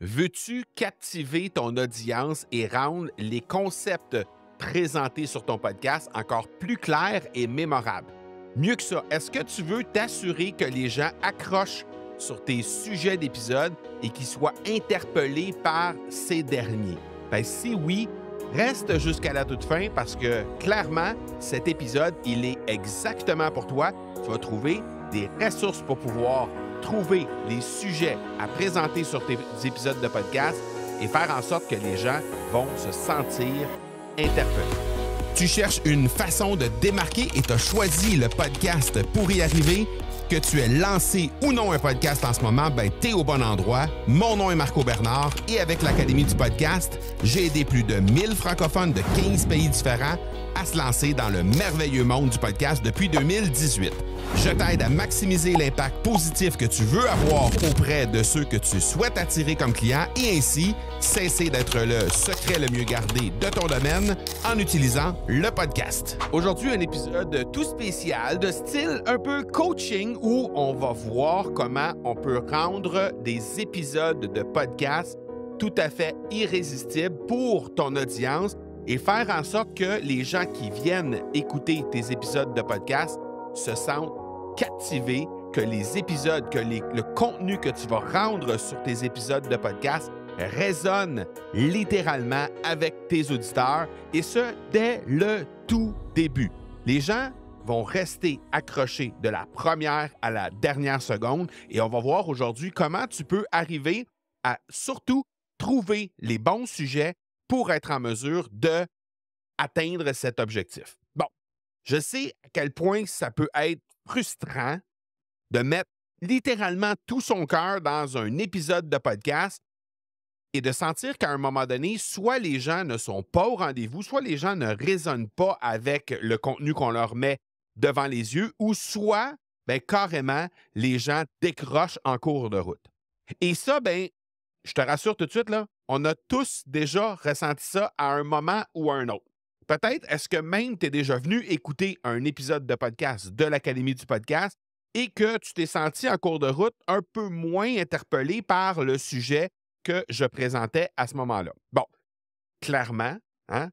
Veux-tu captiver ton audience et rendre les concepts présentés sur ton podcast encore plus clairs et mémorables? Mieux que ça, est-ce que tu veux t'assurer que les gens accrochent sur tes sujets d'épisode et qu'ils soient interpellés par ces derniers? Ben, si oui, reste jusqu'à la toute fin parce que clairement, cet épisode, il est exactement pour toi. Tu vas trouver des ressources pour pouvoir trouver les sujets à présenter sur tes épisodes de podcast et faire en sorte que les gens vont se sentir interpellés. Tu cherches une façon de démarquer et tu as choisi le podcast pour y arriver. Que tu aies lancé ou non un podcast en ce moment, ben t'es au bon endroit. Mon nom est Marco Bernard et avec l'Académie du podcast, j'ai aidé plus de 1000 francophones de 15 pays différents à se lancer dans le merveilleux monde du podcast depuis 2018. Je t'aide à maximiser l'impact positif que tu veux avoir auprès de ceux que tu souhaites attirer comme clients et ainsi cesser d'être le secret le mieux gardé de ton domaine en utilisant le podcast. Aujourd'hui, un épisode tout spécial de style un peu coaching où on va voir comment on peut rendre des épisodes de podcast tout à fait irrésistibles pour ton audience et faire en sorte que les gens qui viennent écouter tes épisodes de podcast se sentent captivés, que les épisodes, le contenu que tu vas rendre sur tes épisodes de podcast résonne littéralement avec tes auditeurs et ce, dès le tout début. Les gens vont rester accrochés de la première à la dernière seconde et on va voir aujourd'hui comment tu peux arriver à surtout trouver les bons sujets pour être en mesure d'atteindre cet objectif. Bon, je sais à quel point ça peut être frustrant de mettre littéralement tout son cœur dans un épisode de podcast et de sentir qu'à un moment donné, soit les gens ne sont pas au rendez-vous, soit les gens ne résonnent pas avec le contenu qu'on leur met devant les yeux, ou soit, carrément, les gens décrochent en cours de route. Et ça, je te rassure tout de suite, là, on a tous déjà ressenti ça à un moment ou à un autre. Peut-être est-ce que même tu es déjà venu écouter un épisode de podcast de l'Académie du podcast et que tu t'es senti en cours de route un peu moins interpellé par le sujet que je présentais à ce moment-là. Bon, clairement, hein,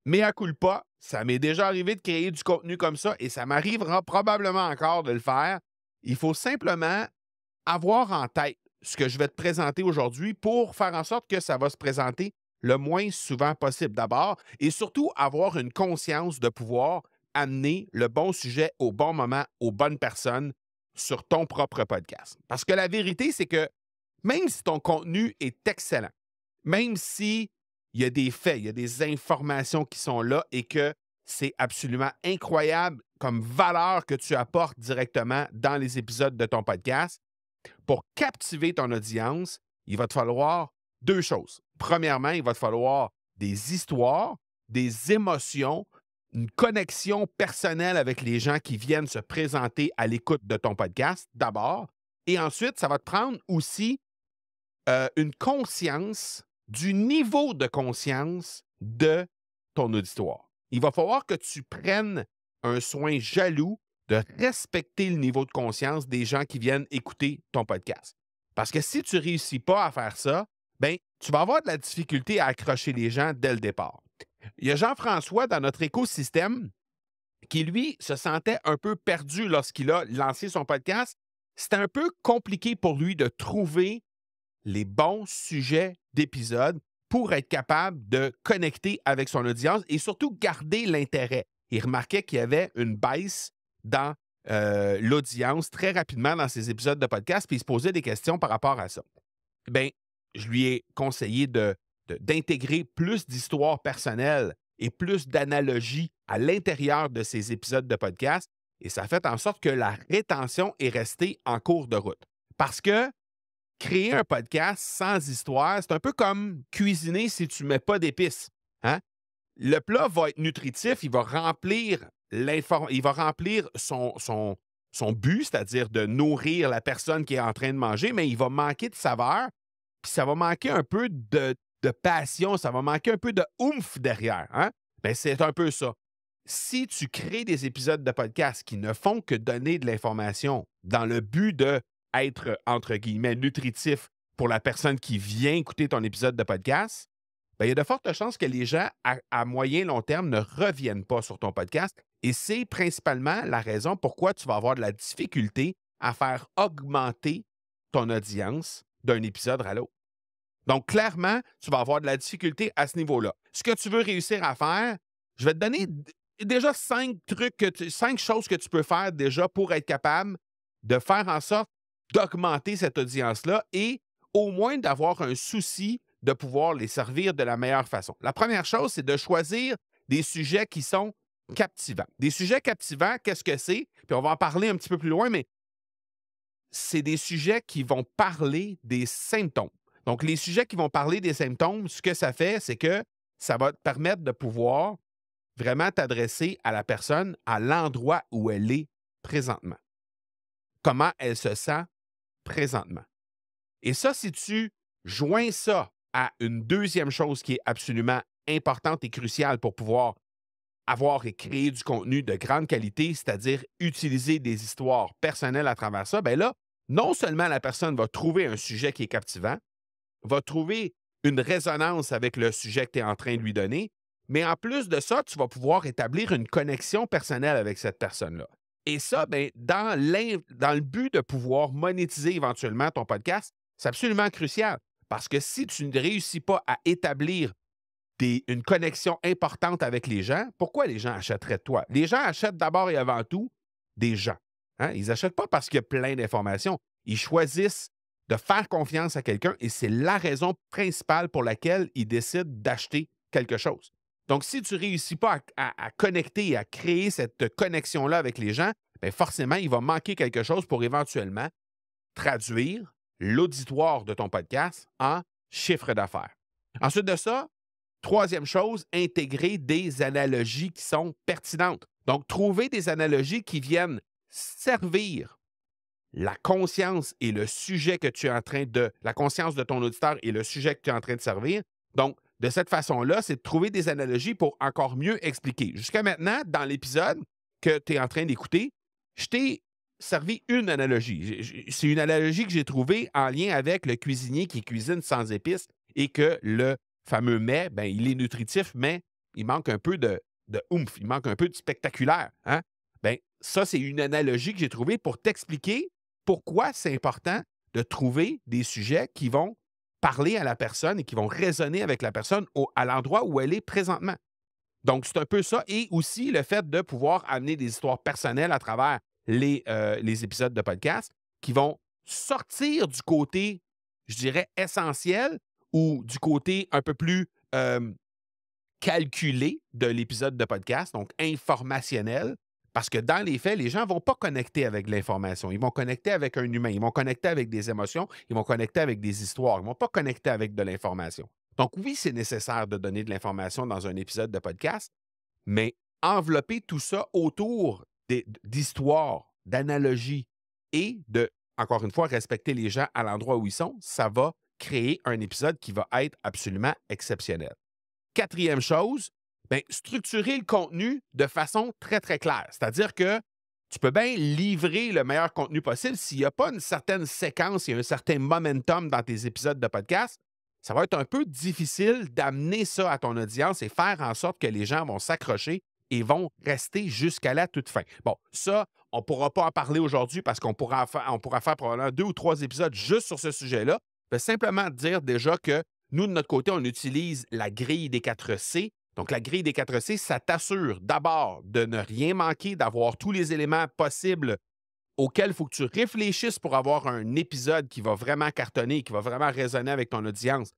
mea culpa, ça m'est déjà arrivé de créer du contenu comme ça et ça m'arrivera probablement encore de le faire. Il faut simplement avoir en tête ce que je vais te présenter aujourd'hui pour faire en sorte que ça va se présenter le moins souvent possible d'abord et surtout avoir une conscience de pouvoir amener le bon sujet au bon moment aux bonnes personnes sur ton propre podcast. Parce que la vérité, c'est que même si ton contenu est excellent, même s'il y a des faits, il y a des informations qui sont là et que c'est absolument incroyable comme valeur que tu apportes directement dans les épisodes de ton podcast, pour captiver ton audience, il va te falloir deux choses. Premièrement, il va te falloir des histoires, des émotions, une connexion personnelle avec les gens qui viennent se présenter à l'écoute de ton podcast, d'abord. Et ensuite, ça va te prendre aussi une conscience du niveau de conscience de ton auditoire. Il va falloir que tu prennes un soin jaloux de respecter le niveau de conscience des gens qui viennent écouter ton podcast. Parce que si tu ne réussis pas à faire ça, tu vas avoir de la difficulté à accrocher les gens dès le départ. Il y a Jean-François dans notre écosystème qui, lui, se sentait un peu perdu lorsqu'il a lancé son podcast. C'était un peu compliqué pour lui de trouver les bons sujets d'épisodes pour être capable de connecter avec son audience et surtout garder l'intérêt. Il remarquait qu'il y avait une baisse dans l'audience très rapidement dans ses épisodes de podcast, puis il se posait des questions par rapport à ça. Je lui ai conseillé d'intégrer plus d'histoires personnelles et plus d'analogies à l'intérieur de ses épisodes de podcast, et ça a fait en sorte que la rétention est restée en cours de route. Parce que créer un podcast sans histoire, c'est un peu comme cuisiner si tu ne mets pas d'épices. Hein? Le plat va être nutritif, il va remplir son but, c'est-à-dire de nourrir la personne qui est en train de manger, mais il va manquer de saveur, puis ça va manquer un peu de passion, ça va manquer un peu de oomph derrière. Hein? C'est un peu ça. Si tu crées des épisodes de podcast qui ne font que donner de l'information dans le but de être, entre guillemets, nutritif pour la personne qui vient écouter ton épisode de podcast, ben, il y a de fortes chances que les gens, à moyen long terme, ne reviennent pas sur ton podcast. Et c'est principalement la raison pourquoi tu vas avoir de la difficulté à faire augmenter ton audience d'un épisode à l'autre. Donc, clairement, tu vas avoir de la difficulté à ce niveau-là. Ce que tu veux réussir à faire, je vais te donner déjà 5 choses que tu peux faire déjà pour être capable de faire en sorte d'augmenter cette audience-là et au moins d'avoir un souci de pouvoir les servir de la meilleure façon. La première chose, c'est de choisir des sujets qui sont captivants. Des sujets captivants, qu'est-ce que c'est? Puis on va en parler un petit peu plus loin, mais c'est des sujets qui vont parler des symptômes. Donc, les sujets qui vont parler des symptômes, ce que ça fait, c'est que ça va te permettre de pouvoir vraiment t'adresser à la personne à l'endroit où elle est présentement. Comment elle se sent présentement. Et ça, si tu joins ça à une deuxième chose qui est absolument importante et cruciale pour pouvoir avoir et créer du contenu de grande qualité, c'est-à-dire utiliser des histoires personnelles à travers ça, bien là, non seulement la personne va trouver un sujet qui est captivant, va trouver une résonance avec le sujet que tu es en train de lui donner, mais en plus de ça, tu vas pouvoir établir une connexion personnelle avec cette personne-là. Et ça, bien, dans le but de pouvoir monétiser éventuellement ton podcast, c'est absolument crucial. Parce que si tu ne réussis pas à établir une connexion importante avec les gens, pourquoi les gens achèteraient de toi? Les gens achètent d'abord et avant tout des gens. Hein? Ils n'achètent pas parce qu'il y a plein d'informations. Ils choisissent de faire confiance à quelqu'un et c'est la raison principale pour laquelle ils décident d'acheter quelque chose. Donc, si tu ne réussis pas à connecter et à créer cette connexion-là avec les gens, bien forcément, il va manquer quelque chose pour éventuellement traduire l'auditoire de ton podcast en chiffre d'affaires. Ensuite de ça, troisième chose, intégrer des analogies qui sont pertinentes. Donc, trouver des analogies qui viennent servir la conscience et le sujet que tu es en train de... la conscience de ton auditeur et le sujet que tu es en train de servir. Donc, de cette façon-là, c'est de trouver des analogies pour encore mieux expliquer. Jusqu'à maintenant, dans l'épisode que tu es en train d'écouter, je t'ai servi une analogie. C'est une analogie que j'ai trouvée en lien avec le cuisinier qui cuisine sans épices et que le fameux mets, ben, il est nutritif, mais il manque un peu de oomph, il manque un peu de spectaculaire. Hein? Ben, ça, c'est une analogie que j'ai trouvée pour t'expliquer pourquoi c'est important de trouver des sujets qui vont parler à la personne et qui vont résonner avec la personne à l'endroit où elle est présentement. Donc, c'est un peu ça. Et aussi le fait de pouvoir amener des histoires personnelles à travers les épisodes de podcast qui vont sortir du côté, je dirais, essentiel ou du côté un peu plus calculé de l'épisode de podcast, donc informationnel, parce que dans les faits, les gens ne vont pas connecter avec l'information. Ils vont connecter avec un humain, ils vont connecter avec des émotions, ils vont connecter avec des histoires, ils ne vont pas connecter avec de l'information. Donc oui, c'est nécessaire de donner de l'information dans un épisode de podcast, mais envelopper tout ça autour d'histoires, d'analogies et de, encore une fois, respecter les gens à l'endroit où ils sont, ça va créer un épisode qui va être absolument exceptionnel. Quatrième chose, bien, structurer le contenu de façon très, très claire. C'est-à-dire que tu peux bien livrer le meilleur contenu possible s'il n'y a pas une certaine séquence et un certain momentum dans tes épisodes de podcast. Ça va être un peu difficile d'amener ça à ton audience et faire en sorte que les gens vont s'accrocher et vont rester jusqu'à la toute fin. Bon, ça, on ne pourra pas en parler aujourd'hui parce qu'on pourra faire probablement 2 ou 3 épisodes juste sur ce sujet-là. Je vais simplement dire déjà que nous, de notre côté, on utilise la grille des 4 C. Donc, la grille des 4 C, ça t'assure d'abord de ne rien manquer, d'avoir tous les éléments possibles auxquels il faut que tu réfléchisses pour avoir un épisode qui va vraiment cartonner, qui va vraiment résonner avec ton audience.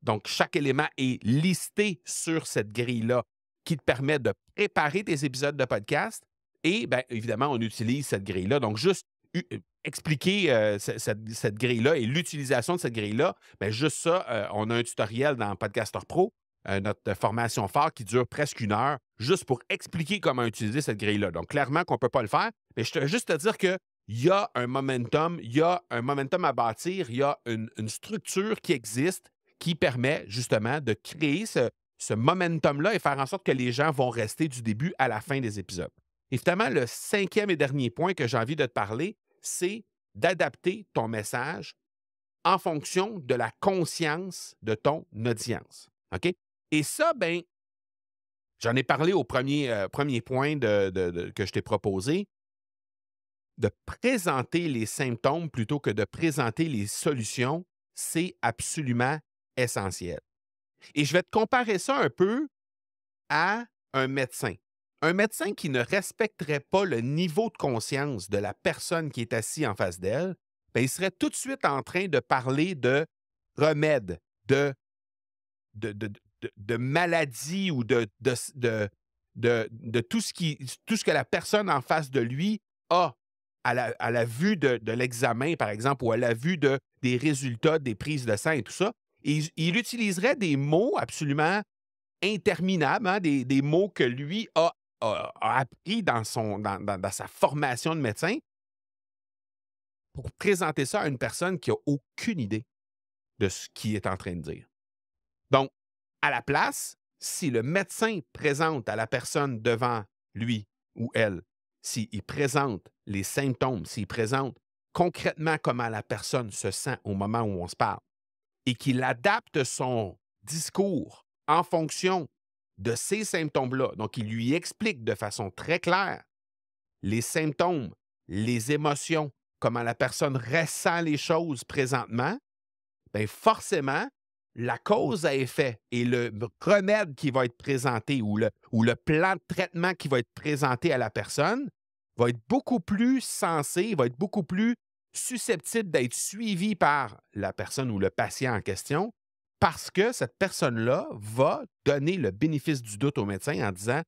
Donc, chaque élément est listé sur cette grille-là qui te permet de préparer tes épisodes de podcast. Et, bien évidemment, on utilise cette grille-là. Donc, juste expliquer cette grille-là et l'utilisation de cette grille-là, bien, juste ça, on a un tutoriel dans Podcaster Pro, notre formation phare qui dure presque 1 heure, juste pour expliquer comment utiliser cette grille-là. Donc, clairement qu'on ne peut pas le faire, mais je te juste te dire qu'il y a un momentum, à bâtir, il y a une structure qui existe qui permet justement de créer ce momentum-là et faire en sorte que les gens vont rester du début à la fin des épisodes. Évidemment, le 5e et dernier point que j'ai envie de te parler, c'est d'adapter ton message en fonction de la conscience de ton audience. OK? Et ça, ben, j'en ai parlé au premier point que je t'ai proposé, de présenter les symptômes plutôt que de présenter les solutions, c'est absolument essentiel. Et je vais te comparer ça un peu à un médecin. Un médecin qui ne respecterait pas le niveau de conscience de la personne qui est assise en face d'elle, ben, il serait tout de suite en train de parler de remèdes, de maladies ou de tout ce que la personne en face de lui a à la vue de l'examen, par exemple, ou à la vue des résultats des prises de sang et tout ça. Et il utiliserait des mots absolument interminables, hein, des mots que lui a appris dans sa formation de médecin pour présenter ça à une personne qui n'a aucune idée de ce qu'il est en train de dire. Donc, à la place, si le médecin présente à la personne devant lui ou elle, s'il présente les symptômes, s'il présente concrètement comment la personne se sent au moment où on se parle et qu'il adapte son discours en fonction de ces symptômes-là, donc il lui explique de façon très claire les symptômes, les émotions, comment la personne ressent les choses présentement, bien forcément, la cause à effet et le remède qui va être présenté ou le plan de traitement qui va être présenté à la personne va être beaucoup plus sensé, va être beaucoup plus susceptible d'être suivi par la personne ou le patient en question parce que cette personne-là va donner le bénéfice du doute au médecin en disant,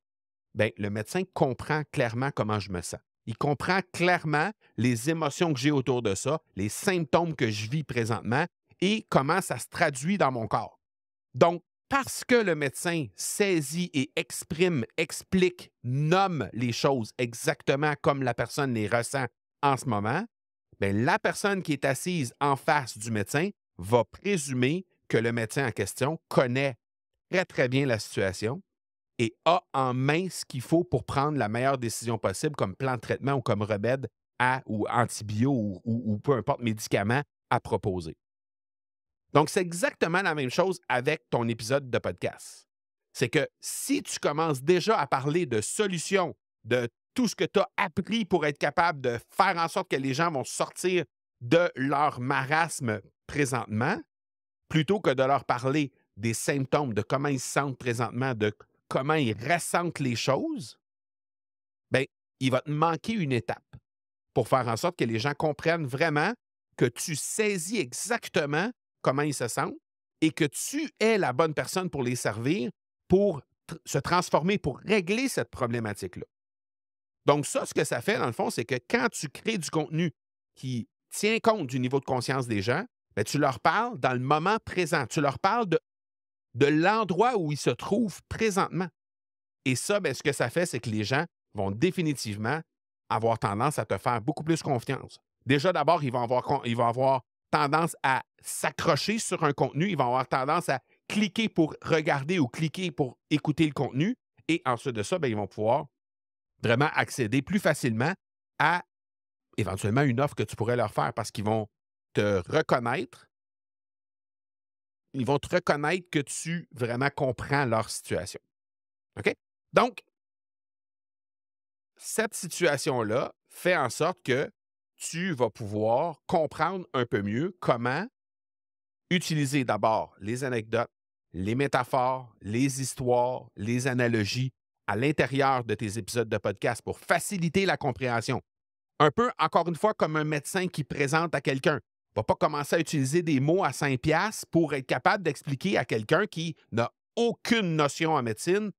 bien, le médecin comprend clairement comment je me sens. Il comprend clairement les émotions que j'ai autour de ça, les symptômes que je vis présentement et comment ça se traduit dans mon corps. Donc, parce que le médecin saisit et exprime, explique, nomme les choses exactement comme la personne les ressent en ce moment, bien, la personne qui est assise en face du médecin va présumer que le médecin en question connaît très, très bien la situation et a en main ce qu'il faut pour prendre la meilleure décision possible comme plan de traitement ou comme remède ou antibio ou peu importe médicament à proposer. Donc, c'est exactement la même chose avec ton épisode de podcast. C'est que si tu commences déjà à parler de solutions, de tout ce que tu as appris pour être capable de faire en sorte que les gens vont sortir de leur marasme présentement, plutôt que de leur parler des symptômes, de comment ils se sentent présentement, de comment ils ressentent les choses, bien, il va te manquer une étape pour faire en sorte que les gens comprennent vraiment que tu saisis exactement comment ils se sentent et que tu es la bonne personne pour les servir, pour se transformer, pour régler cette problématique-là. Donc ça, ce que ça fait, dans le fond, c'est que quand tu crées du contenu qui tient compte du niveau de conscience des gens, bien, tu leur parles dans le moment présent. Tu leur parles de l'endroit où ils se trouvent présentement. Et ça, bien, ce que ça fait, c'est que les gens vont définitivement avoir tendance à te faire beaucoup plus confiance. Déjà, d'abord, ils vont avoir tendance à s'accrocher sur un contenu, ils vont avoir tendance à cliquer pour regarder ou cliquer pour écouter le contenu. Et ensuite de ça, bien, ils vont pouvoir vraiment accéder plus facilement à éventuellement une offre que tu pourrais leur faire parce qu'ils vont te reconnaître. Ils vont te reconnaître que tu vraiment comprends leur situation. OK? Donc, cette situation-là fait en sorte que tu vas pouvoir comprendre un peu mieux comment utiliser d'abord les anecdotes, les métaphores, les histoires, les analogies à l'intérieur de tes épisodes de podcast pour faciliter la compréhension. Un peu, encore une fois, comme un médecin qui présente à quelqu'un. Il ne va pas commencer à utiliser des mots à 5 piastres pour être capable d'expliquer à quelqu'un qui n'a aucune notion en médecine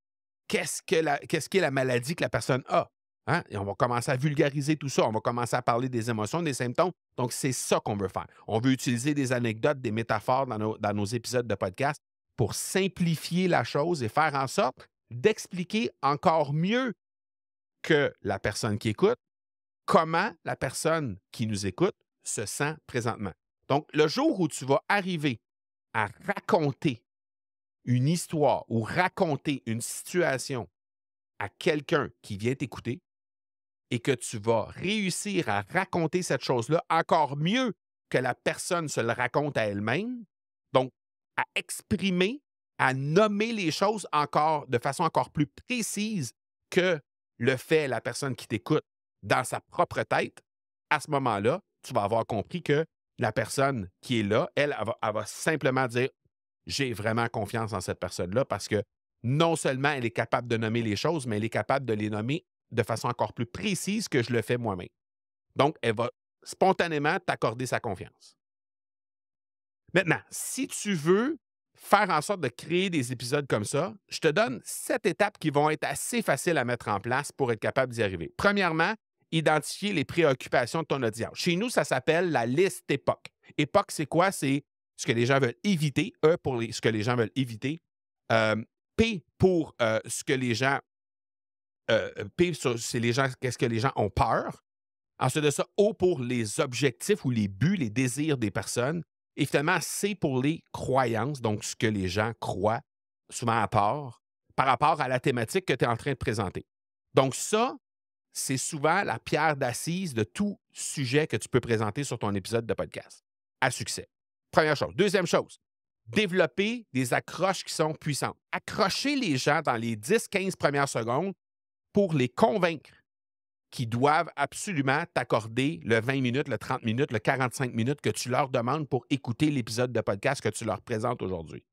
qu'est-ce qu'est la maladie que la personne a. Hein? Et on va commencer à vulgariser tout ça. On va commencer à parler des émotions, des symptômes. Donc, c'est ça qu'on veut faire. On veut utiliser des anecdotes, des métaphores dans nos épisodes de podcast pour simplifier la chose et faire en sorte d'expliquer encore mieux que la personne qui écoute comment la personne qui nous écoute se sent présentement. Donc, le jour où tu vas arriver à raconter une histoire ou raconter une situation à quelqu'un qui vient t'écouter et que tu vas réussir à raconter cette chose-là encore mieux que la personne se le raconte à elle-même. Donc, à exprimer, à nommer les choses encore de façon encore plus précise que le fait la personne qui t'écoute dans sa propre tête. À ce moment-là, tu vas avoir compris que la personne qui est là, elle va simplement dire « J'ai vraiment confiance en cette personne-là » parce que non seulement elle est capable de nommer les choses, mais elle est capable de les nommer de façon encore plus précise que je le fais moi-même. Donc, elle va spontanément t'accorder sa confiance. Maintenant, si tu veux faire en sorte de créer des épisodes comme ça, je te donne 7 étapes qui vont être assez faciles à mettre en place pour être capable d'y arriver. Premièrement, identifier les préoccupations de ton audience. Chez nous, ça s'appelle la liste époque. Époque, c'est quoi? C'est ce que les gens veulent éviter. E pour ce que les gens veulent éviter. P pour ce que les gens... c'est les gens, qu'est-ce que les gens ont peur. Ensuite de ça, O pour les objectifs ou les buts, les désirs des personnes. Et finalement, C pour les croyances, donc ce que les gens croient, souvent à tort, par rapport à la thématique que tu es en train de présenter. Donc ça, c'est souvent la pierre d'assise de tout sujet que tu peux présenter sur ton épisode de podcast, à succès. Première chose. Deuxième chose, développer des accroches qui sont puissantes. Accrocher les gens dans les 10-15 premières secondes pour les convaincre qui doivent absolument t'accorder le 20 minutes, le 30 minutes, le 45 minutes que tu leur demandes pour écouter l'épisode de podcast que tu leur présentes aujourd'hui.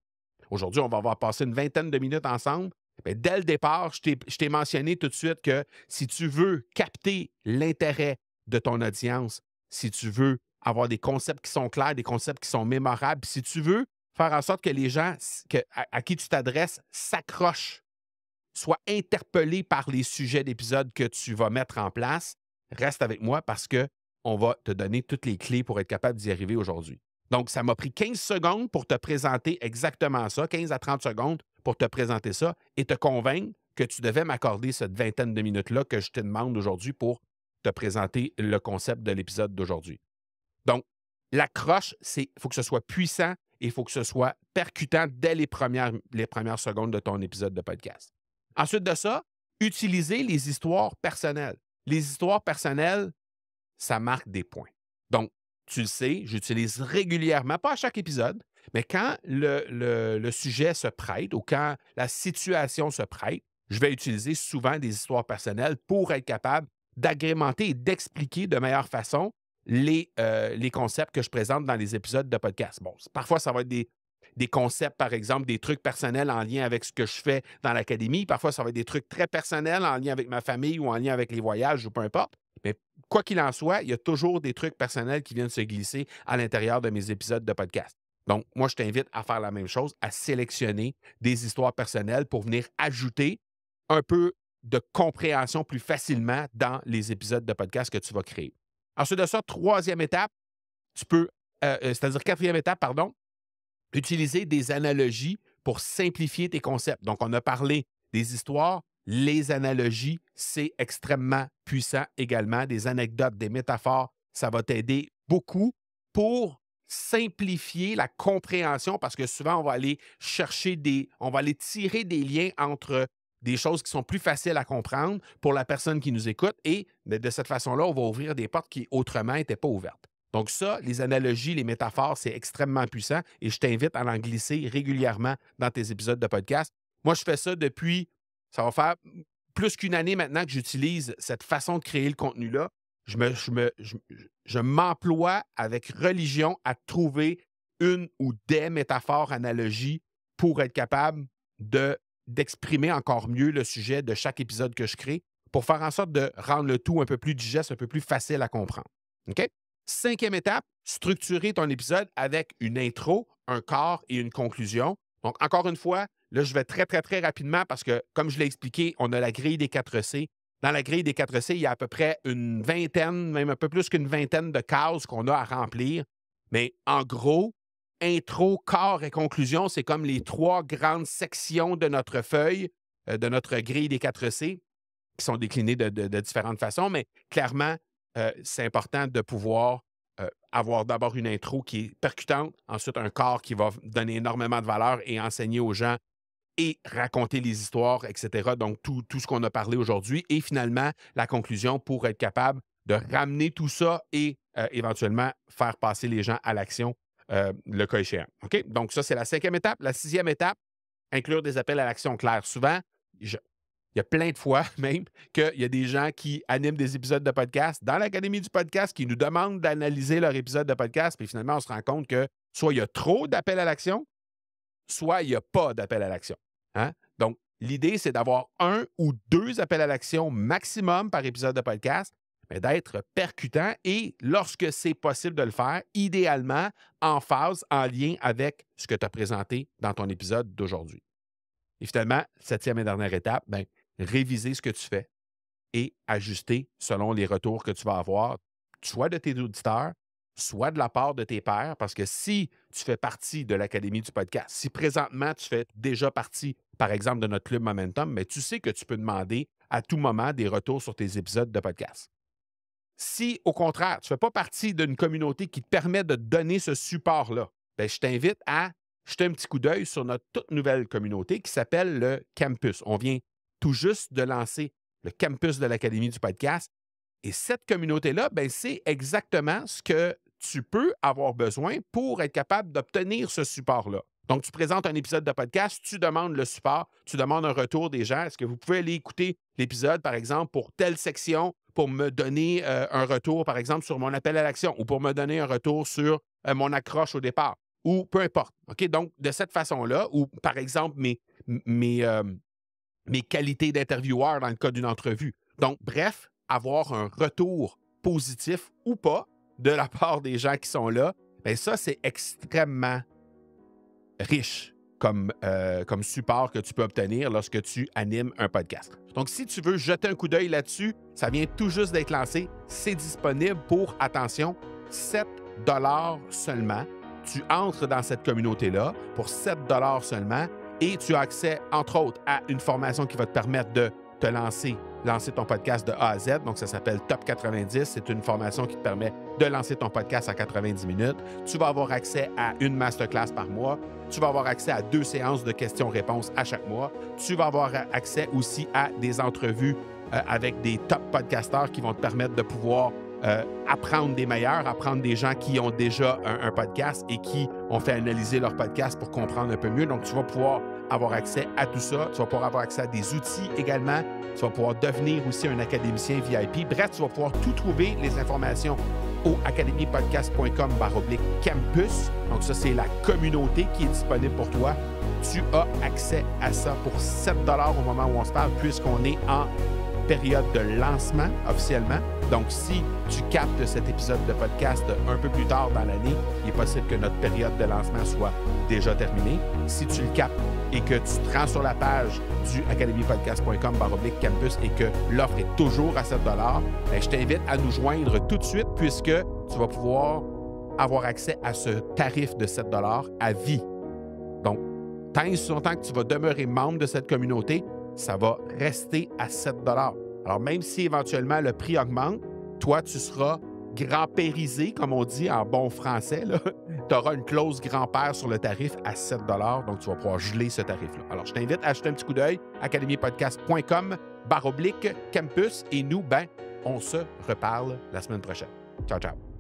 Aujourd'hui, on va avoir passé une vingtaine de minutes ensemble. Mais dès le départ, je t'ai mentionné tout de suite que si tu veux capter l'intérêt de ton audience, si tu veux avoir des concepts qui sont clairs, des concepts qui sont mémorables, si tu veux faire en sorte que les gens à qui tu t'adresses s'accrochent, sois interpellé par les sujets d'épisodes que tu vas mettre en place, reste avec moi parce qu'on va te donner toutes les clés pour être capable d'y arriver aujourd'hui. Donc, ça m'a pris 15 secondes pour te présenter exactement ça, 15 à 30 secondes pour te présenter ça et te convaincre que tu devais m'accorder cette vingtaine de minutes-là que je te demande aujourd'hui pour te présenter le concept de l'épisode d'aujourd'hui. Donc, l'accroche, il faut que ce soit puissant et il faut que ce soit percutant dès les premières secondes de ton épisode de podcast. Ensuite de ça, utiliser les histoires personnelles. Les histoires personnelles, ça marque des points. Donc, tu le sais, j'utilise régulièrement, pas à chaque épisode, mais quand le sujet se prête ou quand la situation se prête, je vais utiliser souvent des histoires personnelles pour être capable d'agrémenter et d'expliquer de meilleure façon les concepts que je présente dans les épisodes de podcast. Bon, parfois, ça va être des concepts, par exemple, des trucs personnels en lien avec ce que je fais dans l'académie. Parfois, ça va être des trucs très personnels en lien avec ma famille ou en lien avec les voyages ou peu importe. Mais quoi qu'il en soit, il y a toujours des trucs personnels qui viennent se glisser à l'intérieur de mes épisodes de podcast. Donc, moi, je t'invite à faire la même chose, à sélectionner des histoires personnelles pour venir ajouter un peu de compréhension plus facilement dans les épisodes de podcast que tu vas créer. Ensuite de ça, troisième étape, c'est-à-dire quatrième étape, pardon, utiliser des analogies pour simplifier tes concepts. Donc, on a parlé des histoires. Les analogies, c'est extrêmement puissant également. Des anecdotes, des métaphores, ça va t'aider beaucoup pour simplifier la compréhension parce que souvent, on va aller tirer des liens entre des choses qui sont plus faciles à comprendre pour la personne qui nous écoute et de cette façon-là, on va ouvrir des portes qui autrement n'étaient pas ouvertes. Donc ça, les analogies, les métaphores, c'est extrêmement puissant et je t'invite à en glisser régulièrement dans tes épisodes de podcast. Moi, je fais ça depuis, ça va faire plus qu'une année maintenant que j'utilise cette façon de créer le contenu-là. Je m'emploie avec religion à trouver une ou des métaphores, analogies pour être capable d'exprimer encore mieux le sujet de chaque épisode que je crée pour faire en sorte de rendre le tout un peu plus digeste, un peu plus facile à comprendre. OK? Cinquième étape, structurer ton épisode avec une intro, un corps et une conclusion. Donc, encore une fois, là, je vais très, très, très rapidement parce que, comme je l'ai expliqué, on a la grille des 4 C. Dans la grille des 4 C, il y a à peu près une vingtaine, même un peu plus qu'une vingtaine de cases qu'on a à remplir. Mais en gros, intro, corps et conclusion, c'est comme les 3 grandes sections de notre feuille, de notre grille des 4 C, qui sont déclinées de différentes façons, mais clairement, c'est important de pouvoir avoir d'abord une intro qui est percutante, ensuite un corps qui va donner énormément de valeur et enseigner aux gens et raconter les histoires, etc. Donc, tout ce qu'on a parlé aujourd'hui. Et finalement, la conclusion pour être capable de ramener tout ça et éventuellement faire passer les gens à l'action le cas échéant. OK? Donc, ça, c'est la 5e étape. La 6e étape, inclure des appels à l'action clairs. Souvent, il y a plein de fois même qu'il y a des gens qui animent des épisodes de podcast dans l'Académie du podcast qui nous demandent d'analyser leur épisode de podcast, puis finalement, on se rend compte que soit il y a trop d'appels à l'action, soit il n'y a pas d'appel à l'action. Hein? Donc, l'idée, c'est d'avoir 1 ou 2 appels à l'action maximum par épisode de podcast, mais d'être percutant et, lorsque c'est possible de le faire, idéalement en phase, en lien avec ce que tu as présenté dans ton épisode d'aujourd'hui. Et finalement, 7e et dernière étape, bien, réviser ce que tu fais et ajuster selon les retours que tu vas avoir, soit de tes auditeurs, soit de la part de tes pairs, parce que si tu fais partie de l'Académie du podcast, si présentement tu fais déjà partie, par exemple, de notre club Momentum, mais tu sais que tu peux demander à tout moment des retours sur tes épisodes de podcast. Si, au contraire, tu ne fais pas partie d'une communauté qui te permet de te donner ce support-là, bien, je t'invite à jeter un petit coup d'œil sur notre toute nouvelle communauté qui s'appelle le Campus. On vient tout juste de lancer le Campus de l'Académie du podcast. Et cette communauté-là, ben, c'est exactement ce que tu peux avoir besoin pour être capable d'obtenir ce support-là. Donc, tu présentes un épisode de podcast, tu demandes le support, tu demandes un retour des gens. Est-ce que vous pouvez aller écouter l'épisode, par exemple, pour telle section, pour me donner un retour, par exemple, sur mon appel à l'action ou pour me donner un retour sur mon accroche au départ ou peu importe. OK? Donc, de cette façon-là, ou par exemple, mes qualités d'intervieweur dans le cas d'une entrevue. Donc, bref, avoir un retour positif ou pas de la part des gens qui sont là, bien ça, c'est extrêmement riche comme support que tu peux obtenir lorsque tu animes un podcast. Donc, si tu veux jeter un coup d'œil là-dessus, ça vient tout juste d'être lancé. C'est disponible pour, attention, 7 $ seulement. Tu entres dans cette communauté-là pour 7 $ seulement et tu as accès, entre autres, à une formation qui va te permettre de te lancer ton podcast de A à Z. Donc, ça s'appelle Top 90. C'est une formation qui te permet de lancer ton podcast à 90 minutes. Tu vas avoir accès à une masterclass par mois. Tu vas avoir accès à 2 séances de questions-réponses à chaque mois. Tu vas avoir accès aussi à des entrevues avec des top podcasteurs qui vont te permettre de pouvoir apprendre des meilleurs, apprendre des gens qui ont déjà un podcast et qui ont fait analyser leur podcast pour comprendre un peu mieux. Donc, tu vas pouvoir avoir accès à tout ça. Tu vas pouvoir avoir accès à des outils également. Tu vas pouvoir devenir aussi un académicien VIP. Bref, tu vas pouvoir tout trouver, les informations au academypodcast.com/campus. Donc, ça, c'est la communauté qui est disponible pour toi. Tu as accès à ça pour 7 $ au moment où on se parle, puisqu'on est en période de lancement officiellement. Donc, si tu captes cet épisode de podcast un peu plus tard dans l'année, il est possible que notre période de lancement soit déjà terminée. Si tu le captes et que tu te rends sur la page du academypodcast.com/campus et que l'offre est toujours à 7 $, bien, je t'invite à nous joindre tout de suite puisque tu vas pouvoir avoir accès à ce tarif de 7 $ à vie. Donc, tant et si longtemps que tu vas demeurer membre de cette communauté, ça va rester à 7 $. Alors, même si éventuellement le prix augmente, toi, tu seras grand-périsé, comme on dit en bon français. Tu auras une clause grand-père sur le tarif à 7 $, donc tu vas pouvoir geler ce tarif-là. Alors, je t'invite à jeter un petit coup d'œil, academypodcast.com/campus, et nous, ben, on se reparle la semaine prochaine. Ciao, ciao!